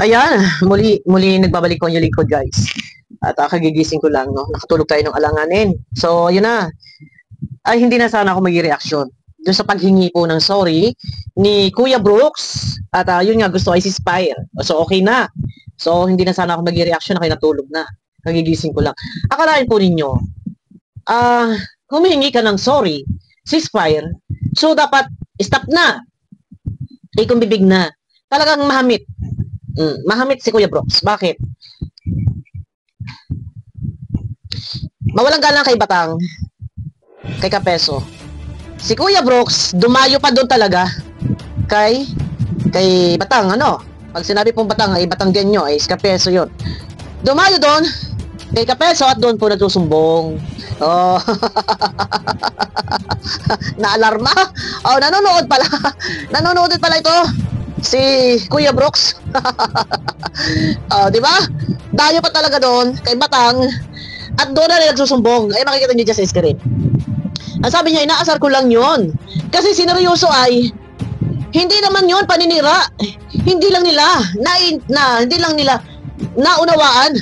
Ayan, muli nagbabalik po yung lingkod, guys. At kagigising ko lang, no? Nakatulog tayo ng alanganin. So, yun na. Ay, hindi na sana ako mag-reaction doon sa paghingi po ng sorry ni Kuya Brooks. At yun nga, gusto ay si Spire. So, okay na. So, hindi na sana ako mag-reaction na kayo natulog na. Kagigising ko lang. Akalain po ninyo, humihingi ka ng sorry si Spire. So, dapat stop na. Ikong bibig na. Talagang mahamit. Mahamit si Kuya Brooks. Bakit? Mawalang galang kay Batang, kay Kapeso. Si Kuya Brooks, dumayo pa doon talaga kay Batang, ano? Pag sinabi pong Batang, ay Batanggenyo, ay Kapeso yun. Dumayo doon kay Kapeso at doon po nagsusumbong. Oh. Naalarma? Oh, nanonood pala. Nanonood pala ito. Si Kuya Brooks. Oh, di ba? Dayo pa talaga doon kay Batang at doon na rin nagsusumbong. Ay, makikita niyo dyan sa screen. Ang sabi niya, inaasar ko lang yun. Kasi sineryoso ay hindi naman yun paninira. Hindi lang nila naunawaan.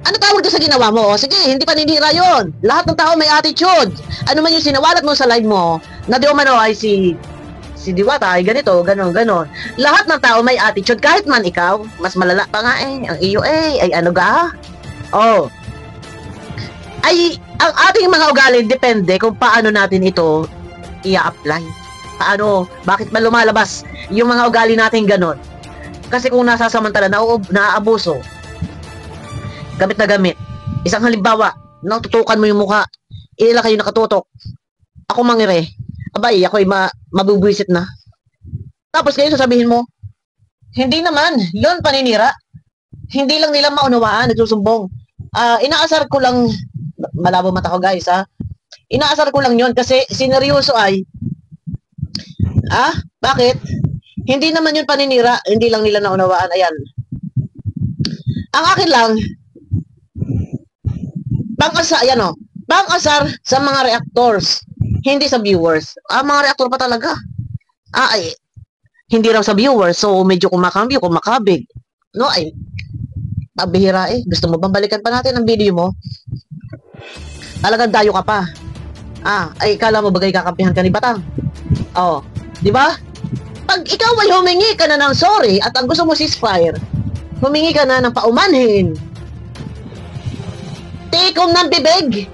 Ano tawag ka sa ginawa mo? Sige, hindi paninira yun. Lahat ng tao may attitude. Ano man yung sinawalat mo sa live mo, na di umano ay si Diwata ay ganito, ganon. Lahat ng tao may attitude, kahit man ikaw, mas malala pa nga eh, ang iyo ay ano ga? Oh. Ay, ang ating mga ugali, depende kung paano natin ito i-apply. Paano, bakit ba lumalabas yung mga ugali natin ganon? Kasi kung nasasamantala, naaabuso, gamit na gamit. Isang halimbawa, natutukan mo yung mukha, ilan kayo nakatutok, ako mangire, abay, ako'y mabubwisit na. Tapos kayo sasabihin mo, hindi naman, yon paninira. Hindi lang nila maunawaan, nagsusumbong. Inaasar ko lang, malabo mata ko guys ha. Inaasar ko lang yon kasi sineryoso ay, bakit? Hindi naman yun paninira, hindi lang nila naunawaan, ayan. Ang akin lang, pang-asar sa mga reactors, hindi sa viewers. Mga reactor pa talaga. Ay, hindi raw sa viewers, so medyo kumakambyo, kumakabig. No, ay, pabihira eh. Gusto mo bang balikan pa natin ang video mo? Talagang dayo ka pa. Ay, kala mo bagay kakampihan ka ni Batang? Oh, di ba? Pag ikaw ay humingi ka na ng sorry at ang gusto mo si Spire, humingi ka na ng paumanhin. Tikom ng bibig.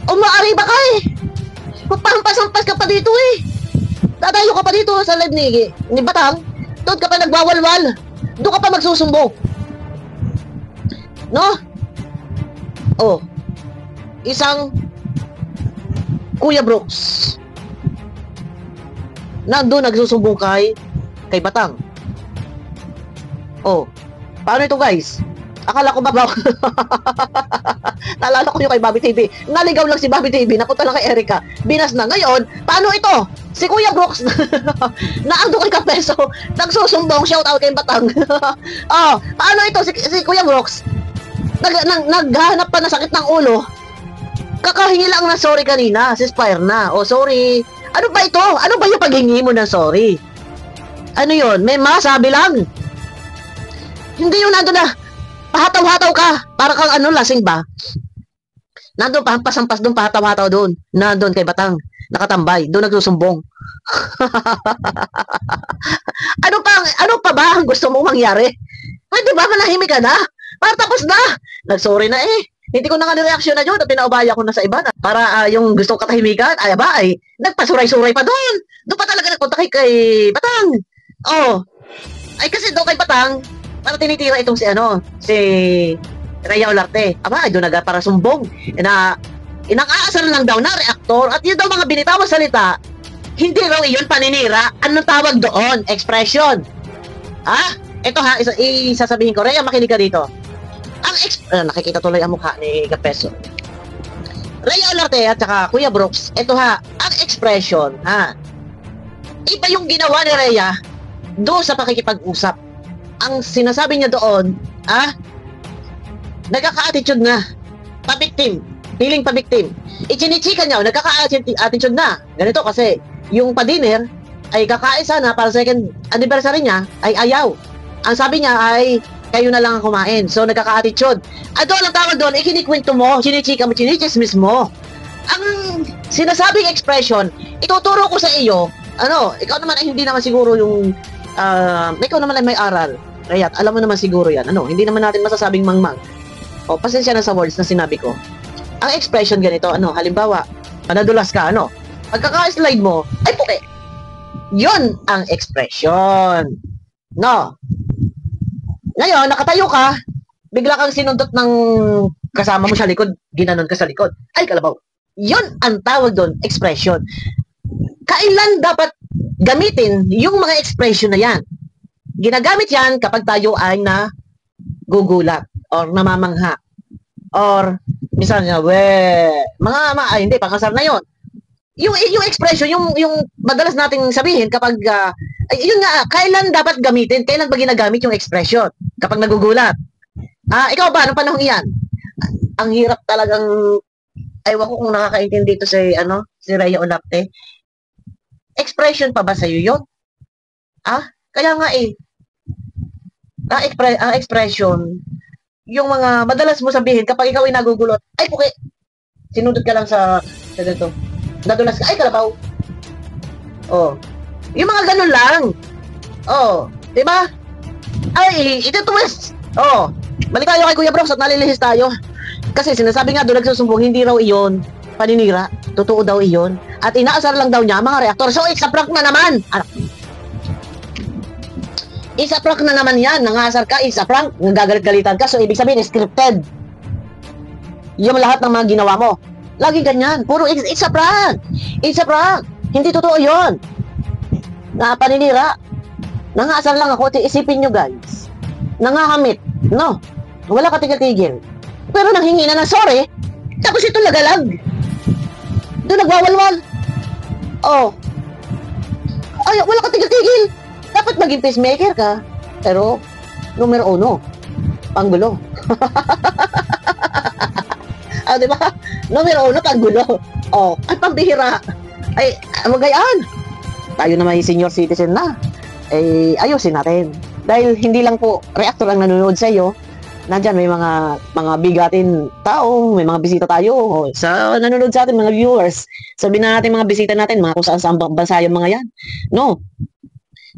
Umaari ba ka eh? Magpampas-ampas ka pa dito eh. Dadayo ka pa dito sa live ni Batang. Doon ka pa nagwawalwal. Doon ka pa magsusumbong. No? Oh. Isang Kuya Brooks. Nandun nagsusumbong kay Batang. Oh. Paano ito guys? Akala ko ba naalala ko yung kay Bobby TV. Naligaw lang si Bobby TV, napunta lang kay Erica. Binas na. Ngayon, paano ito? Si Kuya Brooks naando kay Kapeso, nagsusumbong, shout out kay Batang. Oh, paano ito? Si Kuya Brooks naghanap pa na sakit ng ulo. Kakahingi lang na sorry kanina, si Spire na. Oh, sorry. Ano ba ito? Ano ba yung paghingi mo ng sorry? Ano yun? May masabi lang. Hindi yun nando na pahataw-hataw ka. Para kang lasing ba? Nandun, pahampas-hampas doon, pahataw-hataw doon. Nandun kay Batang, nakatambay, doon nagsusumbong. Ano pa ba ang gusto mong mangyari? Ay, di ba manahimik ka na? Para tapos na. Nag-sorry na eh. Hindi ko na nga nireaksyon na yun at pinaubaya ko na sa iba na. Para yung gustong katahimikan, ay nagpasuray-suray pa doon. Doon pa talaga nagpunta kay Batang. Oh. Ay kasi doon kay Batang, para tinitira itong si Rhea Olarte. Ay doon para sumbong. Inang-aasar lang daw na reaktor at yun daw mga binitawang salita, hindi raw iyon paninira. Anong tawag doon? Expression. Ito isasabihin ko. Rhea, makinig ka dito. Nakikita tuloy ang mukha ni Kapeso. Rhea Olarte at saka Kuya Brooks, ito ang expression, iba yung ginawa ni Rhea doon sa pakikipag-usap. Ang sinasabi niya doon, nagkaka-attitude na, pa-victim, feeling pa-victim. Ichinichika niya, nagkaka-attitude na. Ganito kasi, yung pa-dinner, ay kakain sana para second anniversary niya, ay ayaw. Ang sabi niya ay, kayo na lang ang kumain. So, nagkaka-attitude. Doon, ang tawag doon, ikinikwento mo, chinichika mo, chinichismis mo. Ang sinasabing expression, ituturo ko sa iyo, ikaw naman ay hindi naman siguro yung, ikaw naman ay may aral. Kaya, alam mo naman siguro yan. Hindi naman natin masasabing mangmang. Pasensya na sa words na sinabi ko. Ang expression ganito, halimbawa, nadulas ka, pagkaka-slide mo, ay puti. Yun ang expression. No. Ngayon, nakatayo ka, bigla kang sinundot ng kasama mo sa likod, ginanon ka sa likod. Ay, kalabaw. Yun ang tawag doon, expression. Kailan dapat gamitin yung mga expression na yan? Ginagamit yan kapag tayo ay nagugulat or namamangha. Or, minsan nga, hindi, pakasar na yon. Yung expression, yung madalas nating sabihin kapag, yun nga, kailan dapat gamitin? Kailan ba ginagamit yung expression? Kapag nagugulat. Ikaw ba, anong panahon iyan? Ang hirap talagang, aywan ko kung nakakaintindi dito si Rhea Olarte. Expression pa ba sa'yo yun? Kaya nga ang expression, yung mga madalas mo sabihin kapag ikaw ay nagugulot, ay puki, sinundot ka lang sa dito. Nadulas ka, ay kalabaw. Yung mga ganun lang. Diba? Ay, ito twist. Balik tayo kay Kuya Brox at nalilihis tayo. Kasi sinasabi nga doon nagsusumbong, hindi raw iyon paninira. Totoo daw iyon. At inaasar lang daw niya mga reaktor. So, it's a prank na naman. It's a prank na naman yan. Nangasar ka, it's a prank. Nagagalit-galitan ka. So, ibig sabihin, scripted. Yung lahat ng mga ginawa mo. Lagi ganyan. Puro, it's a prank. It's a prank. Hindi totoo yun. Paninira. Nangasar lang ako. Isipin nyo, guys. Nangahamit. No. Wala ka tigil-tigil. Pero nanghingi na ng sorry. Tapos ito lagalag. Doon nagwawalwal. Ay, wala ka tigil-tigil. Dapat maging peacemaker ka. Pero, numero 1, panggulo. Diba? Numero 1, panggulo. Ay, pambihira. Ay, magayaan. Tayo naman yung senior citizen na. Ayusin natin. Dahil hindi lang po reactor ang nanonood sa iyo. Nandyan may mga bigatin tao, may mga bisita tayo. Sa nanonood sa atin, mga viewers. Sabihin na natin mga bisita natin, mga kung saan bansa yung mga yan. No.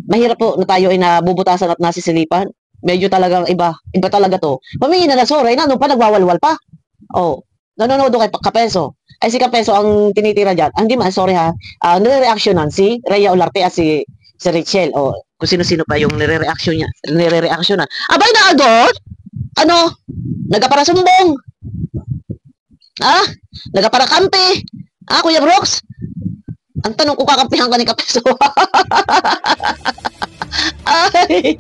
Mahirap po na tayo ay nabubutasan at nasisilipan. Medyo talagang iba talaga to. Pamingi na sorry na, pa nagwawalwal pa. Nanonood kay Kapeso. Ay si Kapeso ang tinitira dyan. Hindi man, sorry ha. Nire-reactionan si Rhea Olarte at si Richelle. Kung sino-sino pa yung nire-reactionan. Abay na agad? Nagaparasumbong. Nagaparakampi. Kuya Brox? Ang tanong ko, kakampihan ka ni Kapeso. Ay,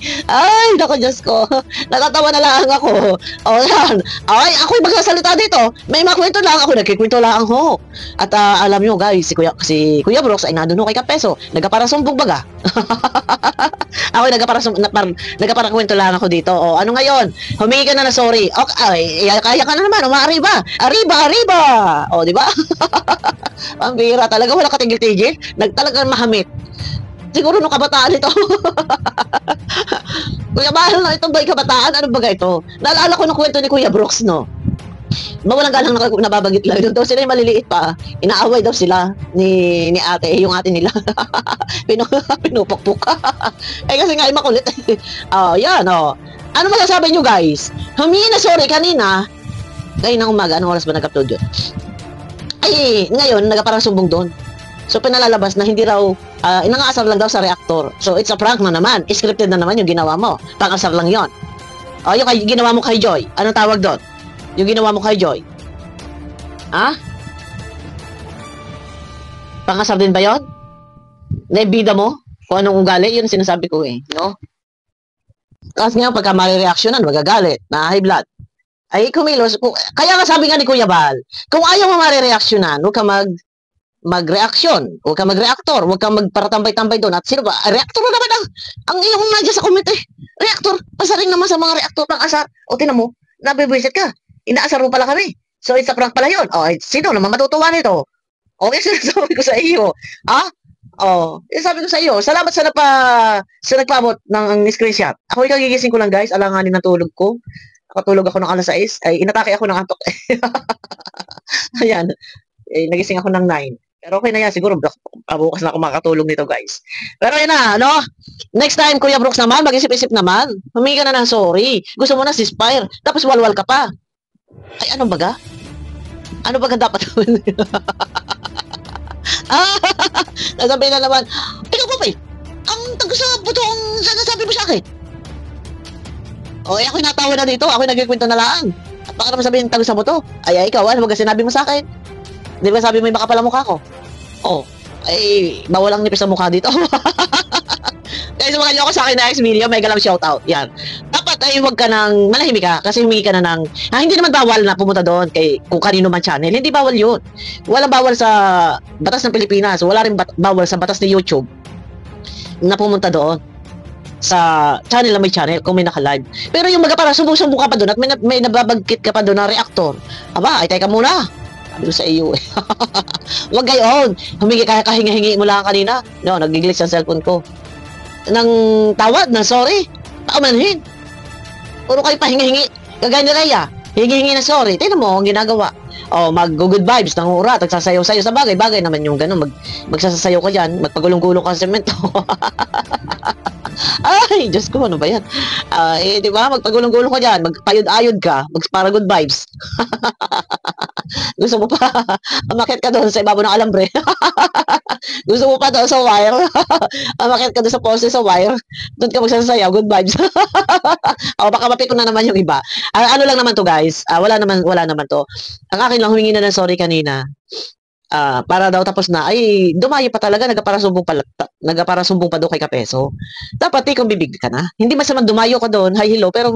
naku, Diyos ko. Natatawa na lang ako. Yan. Ay, ako'y magsasalita dito. May makwento lang ako, nagkikwento lang ako. At alam nyo, guys, si Kuya Brox ay nandun kay Kapeso. Nagkaparasumbong baga. Ako'y nagkaparakwento lang ako dito. Ano ngayon? Humingi ka na sorry. Okay, kaya ka na naman. Arriba. Di ba? Pambira talaga. Wala katigil-tigil. Talagang mahamit. Siguro nung kabataan ito. Kuya Mahal, itong ba'y kabataan? Ano ba ito? Naalala ko ng kwento ni Kuya Brox, no? Mawalang galang nababagit lang. Doon daw sila yung maliliit pa. Inaaway daw sila ni ate, yung ate nila. Pinupukpuk. Kasi nga ay makulit. Yan. Ano masasabi nyo, guys? Humingi na sorry kanina. Ngayon ng umaga, anong oras ba nag-upload yun? Ay, ngayon, nagparang sumbong doon. So, pinalalabas na hindi raw, nangaasar lang daw sa reactor. So, it's a prank na naman. Scripted na naman yung ginawa mo. Pang-asar lang yon. Yung ginawa mo kay Joy. Anong tawag doon? Yung ginawa mo kay Joy. Pang-asar din ba yon? Naibida mo? Kung anong ugali, yun sinasabi ko no? Kasi nga, pagka marireaksyonan, magagalit, na high blood. Ay, kumilos. Kaya nga sabi nga ni Kuya Bal, kung ayaw mo marireaksyonan, huwag ka mag-reaksyon, huwag ka mag-reactor, huwag ka magparatambay-tambay doon. At sino ba? Reactor na naman ang iyong nandiyan sa komite. Reactor, pasaring naman sa mga reactor ng asar. Tinan mo, nabibisit ka. Inaasar mo pala kami. So, it's a prank pala yun. Sino naman matutuwa nito? Yes, sinasabi ko sa iyo. Oh, sabi ko sa iyo, salamat sa nagpaabot ng screenshot. Ako kagigising ko lang guys, alanganin ng tulog ko. Nakatulog ako ng alas 6, ay inatake ako ng antok. Ayan, nagising ako ng 9. Pero okay na yan, siguro bukas na ako makakatulog nito guys. Pero yun na, ano? Next time, Kuya Brooks naman, mag-isip-isip naman. Humingi ka na ng sorry. Gusto mo na ceasefire. Tapos walwal ka pa. Ay, ano baga? Ano baga dapat gawin? Ah, nasabihin na naman, ikaw pa ang taga sa buto ang sinasabi mo sa akin. O, ako'y natawa na dito, ako'y nagkikwento na lang. At baka naman sabihin taga sa buto. Ay, ikaw, ano baga sinabi mo sa akin? Di ba sabi mo yung makapal ang mukha ko? Oh, ay, bawal ang nipis sa mukha dito. Kaya sumakan niyo ako sa akin na next video, may galang shoutout. Yan. Dapat ay huwag ka nang manahimik ka kasi humingi ka na ng hindi naman bawal na pumunta doon kay kung kanino man channel. Hindi bawal 'yun. Walang bawal sa batas ng Pilipinas, wala rin bawal sa batas ni YouTube na pumunta doon sa channel na may channel kung may naka-live. Pero yung mga para sumbong-sumbong ka pa doon at may nababagkit ka pa doon na reactor. Aba, ay teka muna. Sabi ko sa iyo eh. Huwag gayon. Humingi ka kahingi-hingi mo lang kanina. No, nag-glitch ang cellphone ko. Ng tawad, ng sorry. Paumanhin. Puro kayo pahingi-hingi. Kagaya ni Rhea. Hingi-hingi na sorry. Tignan mo ang ginagawa. O, mag-good vibes ng urat. Nagsasayaw-sayaw sa bagay. Bagay naman yung ganun. Magsasayaw ka dyan. Magpagulong-gulong ka sa semento. Ay, Diyos ko, ano ba yan? Di ba? Magpagulong-gulong ka dyan. Magpayod-ayod ka. Para good vibes. Gusto mo pa umakyat ka doon sa ibabaw ng alambre. Gusto mo pa doon sa wire. Umakyat ka doon sa poste sa wire. Doon ka magsasayaw. Good vibes. O baka mapikon na naman yung iba. Ano lang naman to guys. Wala naman to. Ang akin lang humingi na ng sorry kanina. Para daw tapos na ay dumayo pa talaga nagparasumbong pa doon kay Kapeso. Dapat kung bibig ka na. Hindi masamang dumayo ka doon, hi hello, pero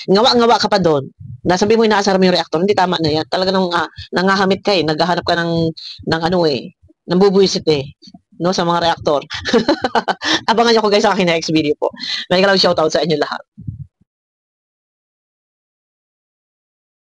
ngawa-ngawa ka pa doon. Nasabi mo inaasar mo yung reactor, hindi tama na yan. Talaga nang nangahamit ka naghahanap ka ng ano ng bubuwisit no sa mga reactor. Abangan niyo ko guys sa akin next video po. May shoutout sa inyo lahat.